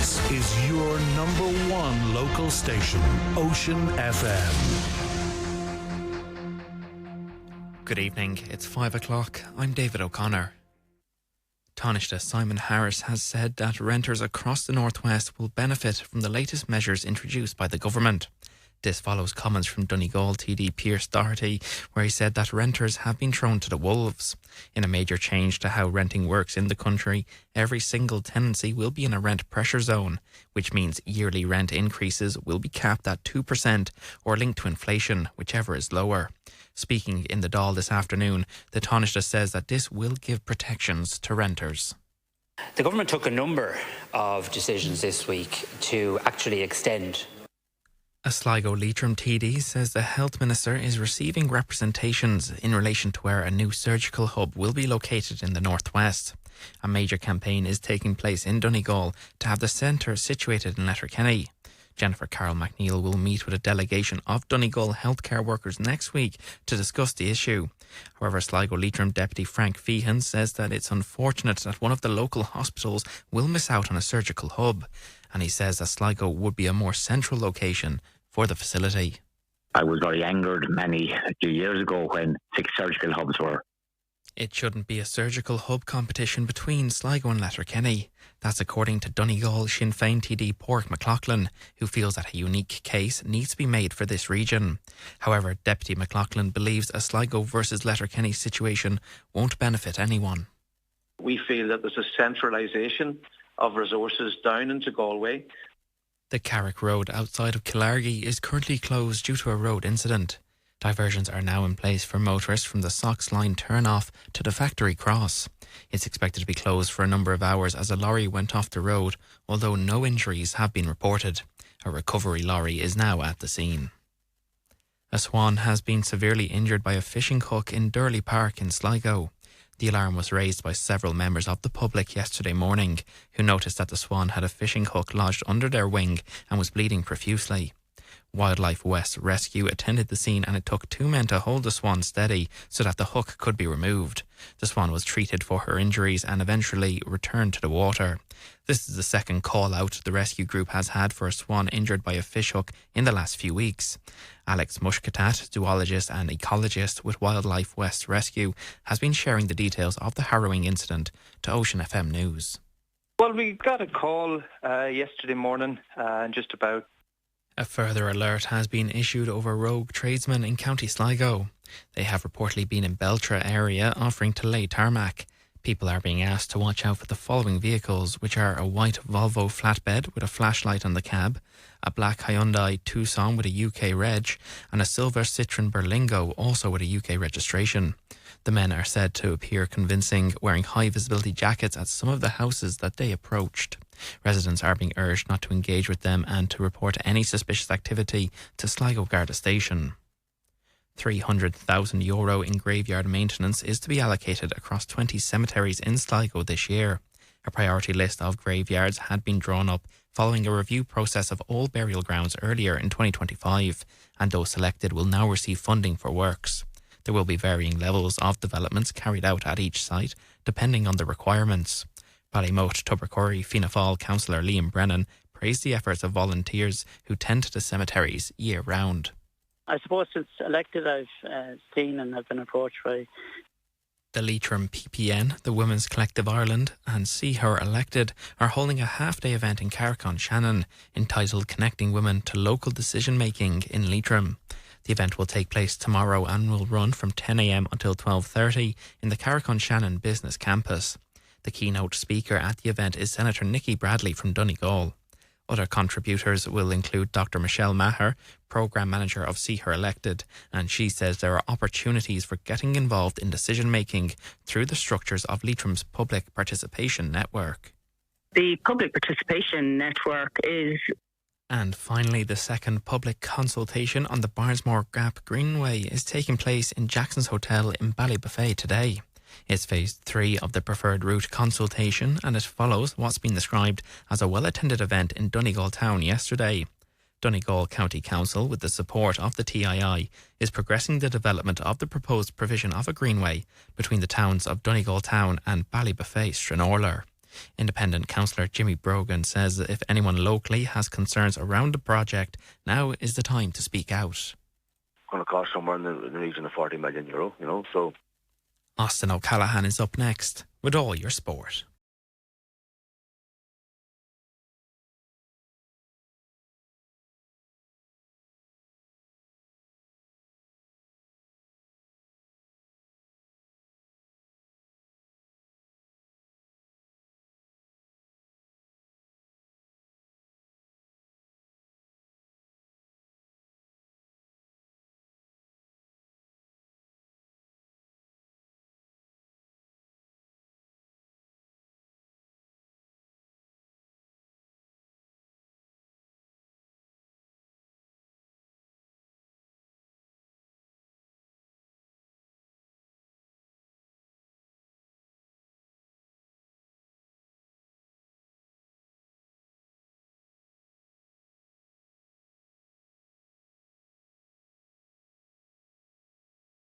This is your number one local station, Ocean FM. Good evening, it's 5 o'clock. I'm David O'Connor. Taoiseach Simon Harris has said that renters across the Northwest will benefit from the latest measures introduced by the government. This follows comments from Donegal TD Pierce Doherty, where he said that renters have been thrown to the wolves. In a major change to how renting works in the country, every single tenancy will be in a rent pressure zone, which means yearly rent increases will be capped at 2% or linked to inflation, whichever is lower. Speaking in the Dáil this afternoon, the Taoiseach says that this will give protections to renters. The government took a number of decisions this week to actually extend. A Sligo Leitrim TD says the Health Minister is receiving representations in relation to where a new surgical hub will be located in the Northwest. A major campaign is taking place in Donegal to have the centre situated in Letterkenny. Jennifer Carroll McNeil will meet with a delegation of Donegal healthcare workers next week to discuss the issue. However, Sligo Leitrim Deputy Frank Feehan says that it's unfortunate that one of the local hospitals will miss out on a surgical hub, and he says that Sligo would be a more central location for the facility. I was very angered a few years ago when 6 surgical hubs were. It shouldn't be a surgical hub competition between Sligo and Letterkenny. That's according to Donegal Sinn Féin TD Pádraig McLaughlin, who feels that a unique case needs to be made for this region. However, Deputy McLaughlin believes a Sligo versus Letterkenny situation won't benefit anyone. We feel that there's a centralisation of resources down into Galway. The Carrick Road outside of Killargy is currently closed due to a road incident. Diversions are now in place for motorists from the Sox Line turn-off to the Factory Cross. It's expected to be closed for a number of hours as a lorry went off the road, although no injuries have been reported. A recovery lorry is now at the scene. A swan has been severely injured by a fishing hook in Durley Park in Sligo. The alarm was raised by several members of the public yesterday morning, who noticed that the swan had a fishing hook lodged under their wing and was bleeding profusely. Wildlife West Rescue attended the scene and it took 2 men to hold the swan steady so that the hook could be removed. The swan was treated for her injuries and eventually returned to the water. This is the second call out the rescue group has had for a swan injured by a fishhook in the last few weeks. Alex Mushkatat, zoologist and ecologist with Wildlife West Rescue, has been sharing the details of the harrowing incident to Ocean FM News. Well, we got a call yesterday morning just about. A further alert has been issued over rogue tradesmen in County Sligo. They have reportedly been in Beltra area offering to lay tarmac. People are being asked to watch out for the following vehicles, which are a white Volvo flatbed with a flashlight on the cab, a black Hyundai Tucson with a UK reg, and a silver Citroen Berlingo also with a UK registration. The men are said to appear convincing, wearing high-visibility jackets at some of the houses that they approached. Residents are being urged not to engage with them and to report any suspicious activity to Sligo Garda Station. €300,000 in graveyard maintenance is to be allocated across 20 cemeteries in Sligo this year. A priority list of graveyards had been drawn up following a review process of all burial grounds earlier in 2025, and those selected will now receive funding for works. There will be varying levels of developments carried out at each site, depending on the requirements. Ballymote Tubbercurry Fianna Fáil councillor Liam Brennan praised the efforts of volunteers who tend to the cemeteries year-round. I suppose since elected I've seen and have been approached by the Leitrim PPN, the Women's Collective Ireland and See Her Elected are holding a half-day event in Carrick-on-Shannon entitled Connecting Women to Local Decision Making in Leitrim. The event will take place tomorrow and will run from 10 a.m. until 12:30 in the Carrick-on-Shannon Business Campus. The keynote speaker at the event is Senator Nicky Bradley from Donegal. Other contributors will include Dr. Michelle Maher, Programme Manager of See Her Elected, and she says there are opportunities for getting involved in decision-making through the structures of Leitrim's Public Participation Network. The Public Participation Network is... And finally, the second public consultation on the Barnesmore Gap Greenway is taking place in Jackson's Hotel in Ballybuffet today. It's phase 3 of the preferred route consultation, and it follows what's been described as a well-attended event in Donegal Town yesterday. Donegal County Council, with the support of the TII, is progressing the development of the proposed provision of a greenway between the towns of Donegal Town and Ballybuffet Stranorlar. Independent councillor Jimmy Brogan says that if anyone locally has concerns around the project, now is the time to speak out. Going to cost somewhere in the region of €40 million, so. Austin O'Callaghan is up next with all your sport.